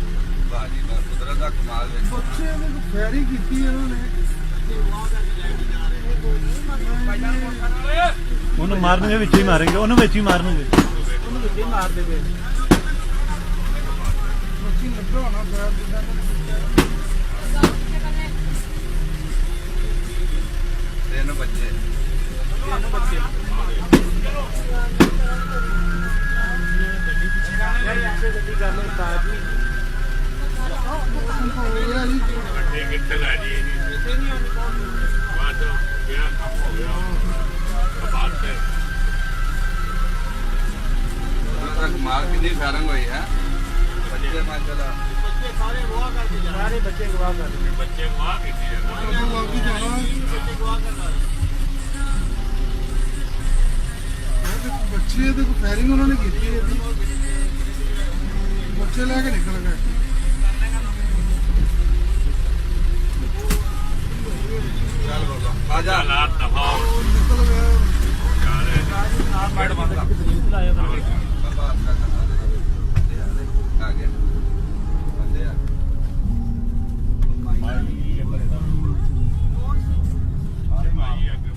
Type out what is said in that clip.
ਕੁਦਰਤ ਦਾ ਕਮਾਲ ਹੈ। ਬੱਚੇ ਨੇ ਫੈਰੀ ਕੀਤੀ ਇਹਨਾਂ ਨੇ। ਉਹਨੂੰ ਮਾਰਨਗੇ ਵਿੱਚ ਹੀ ਮਾरेंगे, ਉਹਨੂੰ ਵਿੱਚ ਹੀ ਮਾਰਨਗੇ, ਉਹਨੂੰ ਵਿੱਚ ਹੀ ਮਾਰ ਦੇਵੇ। ਬੱਚੀ ਲੱਭੋ ਨਾ ਫੈਰ ਜਿੱਦਾਂ ਤਿੰਨ ਬੱਚੇ ਗੱਡੀ ਕਰ ਲਓ ਤਾਜੀ ਕਿੱਥੇ ਲੈ ਜੀ ਇੱਥੇ ਨਹੀਂ ਆਉਣੀ ਬਾਅਦ ਵਿਆਹ ਕੰਮ ਹੋ ਗਿਆ ਬਾਅਦ ਤੇ ਉਹਦਾ ਕਮਾਲ ਕਿੰਨੀ ਫਾਇਰਿੰਗ ਹੋਈ ਹੈ। ਬੱਚੇ ਮਾਸ਼ਾਅੱਲਾ ਬੱਚੇ ਸਾਰੇ ਗਵਾਹ ਕਰਦੇ ਜਾ ਸਾਰੇ ਬੱਚੇ ਗਵਾਹ ਕਰਦੇ ਬੱਚੇ ਵਾਹ ਕੀਤੀ ਹੈ ਬੱਚੇ ਗਵਾਹ ਕਰਨਾ ਬੱਚੇ ਦੇ ਕੋਈ ਫਾਇਰਿੰਗ ਉਹਨਾਂ ਨੇ ਕੀਤੀ ਹੈ। ਬੱਚੇ ਲੈ ਕੇ ਨਿਕਲ ਗਏ। ਚੱਲ ਬਾਬਾ ਆ ਜਾ। ਹਾਲਾਤ ਦਫਾ ਨਿਕਲ ਗਏ। ਜਾ ਰਹੇ ਬੈਠ ਬੰਦਾ ਲਾਇਆ ਬਾਬਾ ਅੱਛਾ ਬੰਦੇ ਆ ਗਏ ਬੰਦੇ ਆ ਸਾਰੇ ਮਾਈ ਅੱਗੇ